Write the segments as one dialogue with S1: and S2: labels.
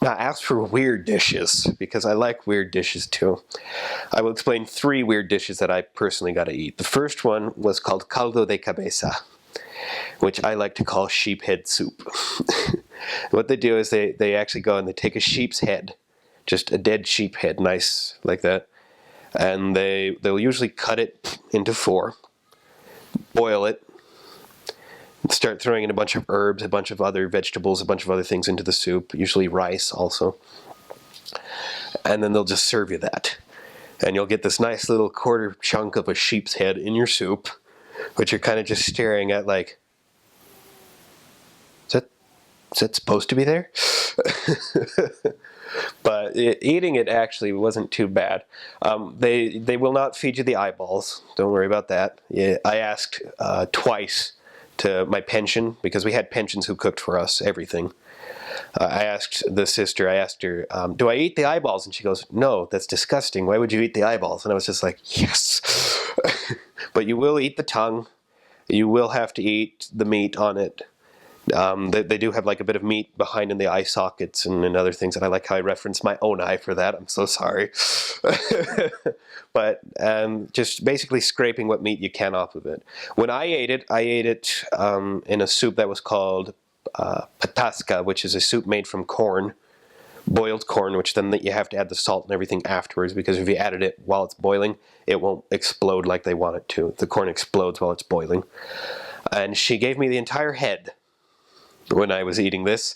S1: Now, ask for weird dishes, because I like weird dishes too. I will explain 3 weird dishes that I personally got to eat. The first one was called Caldo De Cabeza, which I like to call sheep head soup. What they do is they actually go and they take a sheep's head, just a dead sheep head, nice like that, and they'll usually cut it into 4, boil it, start throwing in a bunch of herbs, a bunch of other vegetables, a bunch of other things into the soup, usually rice also. And then they'll just serve you that. And you'll get this nice little quarter chunk of a sheep's head in your soup, which you're kind of just staring at like, is that supposed to be there? But eating it actually wasn't too bad. They will not feed you the eyeballs. Don't worry about that. Yeah, I asked twice to my pension, because we had pensions who cooked for us everything. I asked the sister, I asked her, do I eat the eyeballs? And she goes, no, that's disgusting. Why would you eat the eyeballs? And I was just like, yes. But you will eat the tongue. You will have to eat the meat on it. They do have like a bit of meat behind in the eye sockets and other things, and I like how I referenced my own eye for that. I'm so sorry. But just basically scraping what meat you can off of it. When I ate it in a soup that was called patasca, which is a soup made from corn, boiled corn, which then you have to add the salt and everything afterwards, because if you added it while it's boiling, it won't explode like they want it to. The corn explodes while it's boiling. And she gave me the entire head when I was eating this,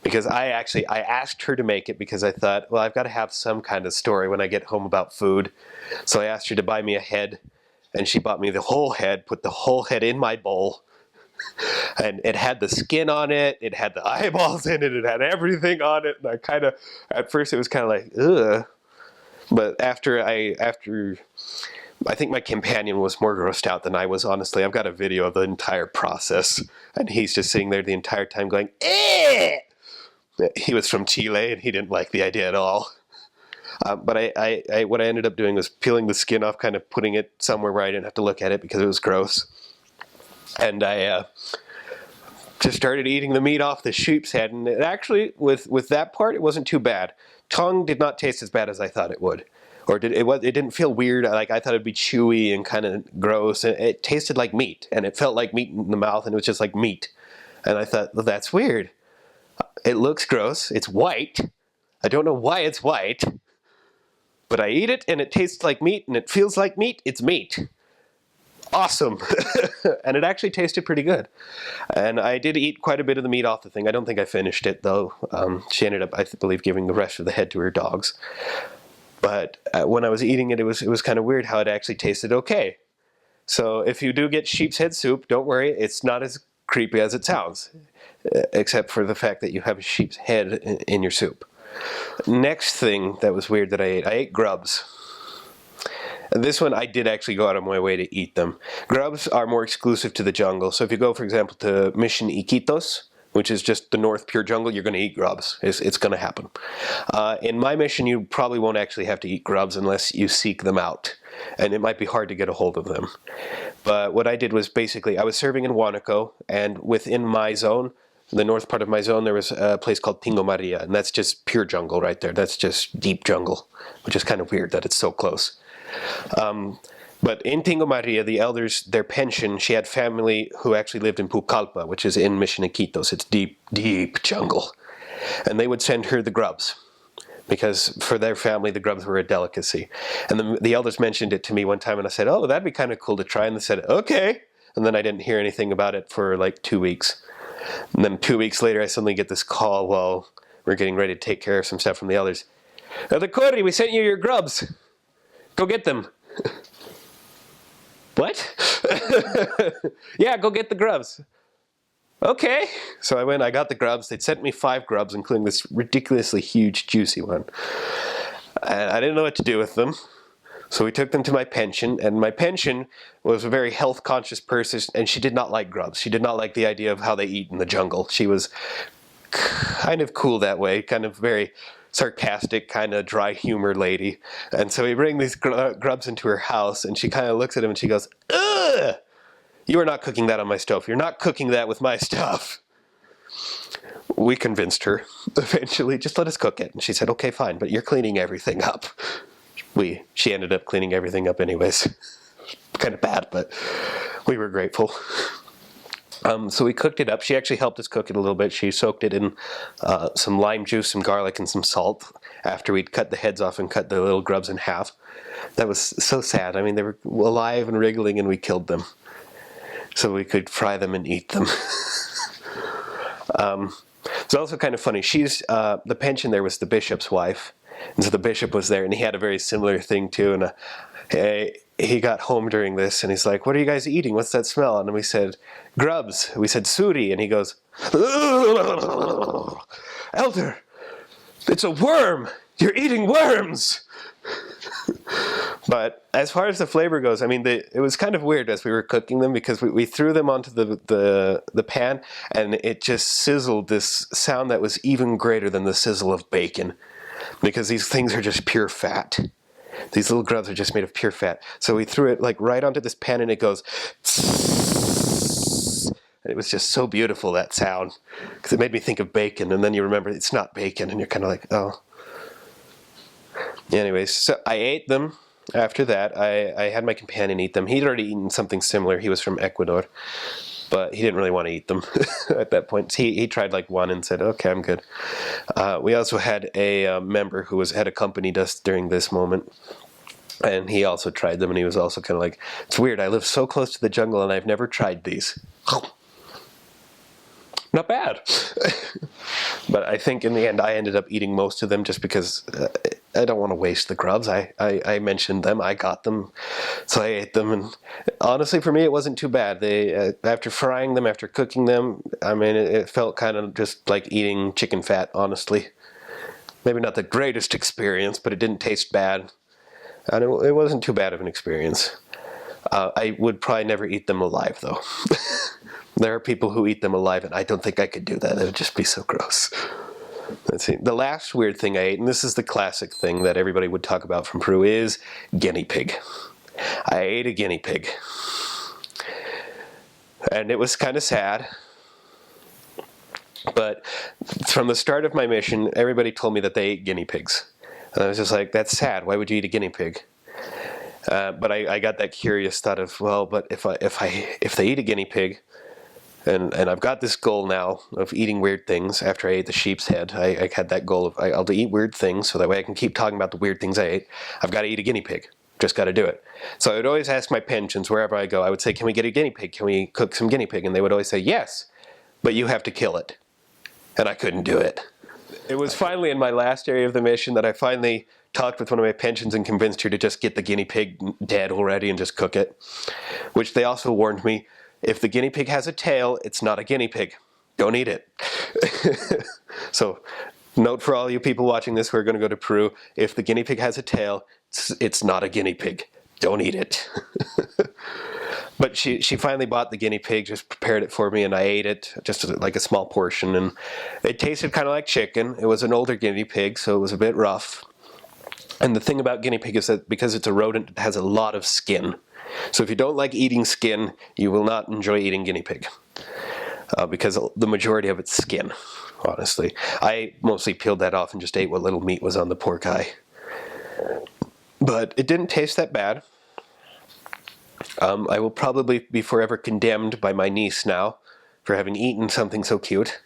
S1: because I asked her to make it, because I thought, well, I've got to have some kind of story when I get home about food. So I asked her to buy me a head, and she bought me the whole head, put the whole head in my bowl, and it had the skin on it, it had the eyeballs in it, it had everything on it, and I kind of, at first it was kind of like, ugh. But after I think my companion was more grossed out than I was, honestly. I've got a video of the entire process, and he's just sitting there the entire time going, eh! He was from Chile, and he didn't like the idea at all. But what I ended up doing was peeling the skin off, kind of putting it somewhere where I didn't have to look at it because it was gross. And I just started eating the meat off the sheep's head, and it actually, with that part, it wasn't too bad. Tongue did not taste as bad as I thought it would. Or it didn't feel weird. Like I thought it'd be chewy and kind of gross. And it tasted like meat, and it felt like meat in the mouth, and it was just like meat. And I thought, well, that's weird. It looks gross. It's white. I don't know why it's white. But I eat it, and it tastes like meat, and it feels like meat. It's meat. Awesome. And it actually tasted pretty good. And I did eat quite a bit of the meat off the thing. I don't think I finished it, though. She ended up, I believe, giving the rest of the head to her dogs. But when I was eating it, it was kind of weird how it actually tasted okay. So if you do get sheep's head soup, don't worry, it's not as creepy as it sounds, except for the fact that you have a sheep's head in your soup. Next thing that was weird that I ate grubs. And this one, I did actually go out of my way to eat them. Grubs are more exclusive to the jungle. So if you go, for example, to Mission Iquitos, which is just the North Pure Jungle, you're going to eat grubs. It's going to happen. In my mission, you probably won't actually have to eat grubs unless you seek them out. And it might be hard to get a hold of them. But what I did was basically, I was serving in Huánuco, and within my zone, the north part of my zone, there was a place called Tingo Maria, and that's just pure jungle right there. That's just deep jungle, which is kind of weird that it's so close. But in Tingo Maria, the elders, their pension, she had family who actually lived in Pucallpa, which is in Mission Iquitos. It's deep, deep jungle. And they would send her the grubs, because for their family, the grubs were a delicacy. And the elders mentioned it to me one time, and I said, oh, that'd be kind of cool to try. And they said, okay. And then I didn't hear anything about it for like 2 weeks. And then 2 weeks later, I suddenly get this call while we're getting ready to take care of some stuff from the elders. The Corey, we sent you your grubs. Go get them. What? Yeah, go get the grubs. Okay. So I went, I got the grubs. They'd sent me 5 grubs, including this ridiculously huge, juicy one. And I didn't know what to do with them. So we took them to my pension, and my pension was a very health-conscious person, and she did not like grubs. She did not like the idea of how they eat in the jungle. She was kind of cool that way, kind of very sarcastic, kind of dry humor lady. And so we bring these grubs into her house, and she kind of looks at him and she goes, ugh! You are not cooking that on my stove. You're not cooking that with my stuff. we convinced her eventually, just let us cook it. And she said, okay, fine, but you're cleaning everything up. She ended up cleaning everything up anyways. Kind of bad, but we were grateful. So we cooked it up. She actually helped us cook it a little bit. She soaked it in some lime juice, some garlic, and some salt after we'd cut the heads off and cut the little grubs in half. That was so sad. I mean, they were alive and wriggling, and we killed them so we could fry them and eat them. It's also kind of funny. The pension there was the bishop's wife, and so the bishop was there, and he had a very similar thing too. And he got home during this, and he's like, "What are you guys eating? What's that smell?" And we said, "Grubs." We said, "Suri," and he goes, "Elder, it's a worm. You're eating worms." But as far as the flavor goes, I mean, it was kind of weird as we were cooking them, because we threw them onto the pan, and it just sizzled this sound that was even greater than the sizzle of bacon, because these things are just pure fat. These little grubs are just made of pure fat. So we threw it like right onto this pan, and it goes, and it was just so beautiful, that sound, because it made me think of bacon, and then you remember it's not bacon, and you're kind of like, oh. Anyways, so I ate them. After that, I had my companion eat them. He'd already eaten something similar. He was from Ecuador, but he didn't really want to eat them at that point. He tried like one and said, okay, I'm good. We also had a member who had accompanied us during this moment, and he also tried them, and he was also kind of like, it's weird, I live so close to the jungle and I've never tried these. Not bad. But I think in the end I ended up eating most of them, just because I don't want to waste the grubs. I mentioned them, I got them, so I ate them, and honestly for me it wasn't too bad. After frying them, after cooking them, I mean, it felt kind of just like eating chicken fat, honestly. Maybe not the greatest experience, but it didn't taste bad, and it wasn't too bad of an experience. I would probably never eat them alive though. There are people who eat them alive, and I don't think I could do that. It would just be so gross. Let's see. The last weird thing I ate, and this is the classic thing that everybody would talk about from Peru, is guinea pig. I ate a guinea pig. And it was kind of sad. But from the start of my mission, everybody told me that they ate guinea pigs. And I was just like, that's sad. Why would you eat a guinea pig? But I got that curious thought of, well, but if they eat a guinea pig, and I've got this goal now of eating weird things. After I ate the sheep's head, I had that goal of I'll eat weird things, so that way I can keep talking about the weird things I ate. I've got to eat a guinea pig. Just got to do it. So I would always ask my pensions wherever I go. I would say, can we get a guinea pig? Can we cook some guinea pig? And they would always say, yes, but you have to kill it. And I couldn't do it. It was finally in my last area of the mission that I finally talked with one of my pensions and convinced her to just get the guinea pig dead already and just cook it. Which they also warned me, if the guinea pig has a tail, it's not a guinea pig. Don't eat it. So, note for all you people watching this who are going to go to Peru, if the guinea pig has a tail, it's not a guinea pig. Don't eat it. But she finally bought the guinea pig, just prepared it for me, and I ate it, just like a small portion. And it tasted kind of like chicken. It was an older guinea pig, so it was a bit rough. And the thing about guinea pig is that because it's a rodent, it has a lot of skin. So if you don't like eating skin, you will not enjoy eating guinea pig. Because the majority of it's skin, honestly. I mostly peeled that off and just ate what little meat was on the poor guy. But it didn't taste that bad. I will probably be forever condemned by my niece now for having eaten something so cute.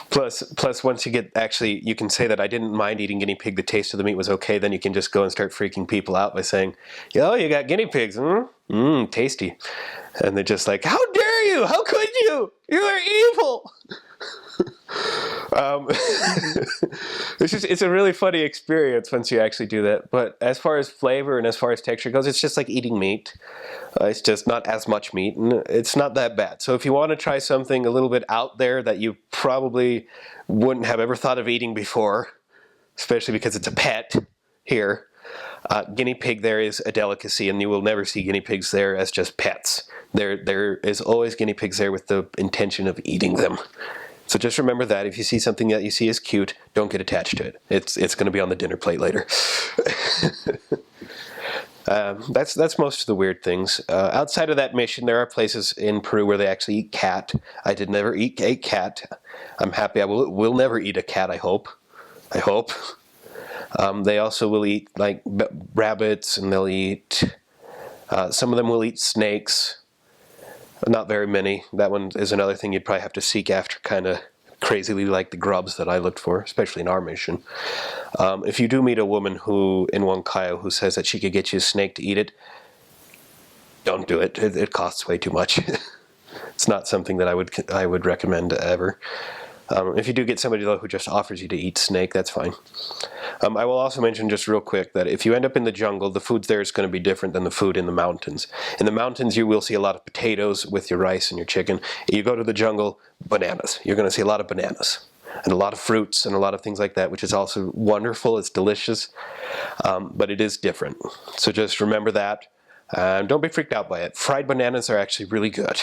S1: Plus, once you get, actually, you can say that I didn't mind eating guinea pig, the taste of the meat was okay, then you can just go and start freaking people out by saying, yo, you got guinea pigs, tasty. And they're just like, how dare you? How could you? You are evil! It's a really funny experience once you actually do that. But as far as flavor and as far as texture goes, it's just like eating meat. It's just not as much meat, and it's not that bad. So if you want to try something a little bit out there that you probably wouldn't have ever thought of eating before, especially because it's a pet here, guinea pig there is a delicacy, and you will never see guinea pigs there as just pets. There is always guinea pigs there with the intention of eating them. So just remember that. If you see something that you see is cute, don't get attached to it. It's going to be on the dinner plate later. That's most of the weird things. Outside of that mission, there are places in Peru where they actually eat cat. I did never eat a cat. I'm happy I will never eat a cat, I hope. I hope. They also will eat like rabbits, and they'll eat, some of them will eat snakes. Not very many. That one is another thing you'd probably have to seek after, kind of crazily like the grubs that I looked for, especially in our mission. If you do meet a woman who in Huancayo who says that she could get you a snake to eat it, don't do it. It costs way too much. It's not something that I would recommend ever. If you do get somebody though who just offers you to eat snake, that's fine. I will also mention just real quick that if you end up in the jungle, the food there is going to be different than the food in the mountains. In the mountains, you will see a lot of potatoes with your rice and your chicken. You go to the jungle, bananas. You're going to see a lot of bananas and a lot of fruits and a lot of things like that, which is also wonderful. It's delicious, but it is different. So just remember that. Don't be freaked out by it. Fried bananas are actually really good.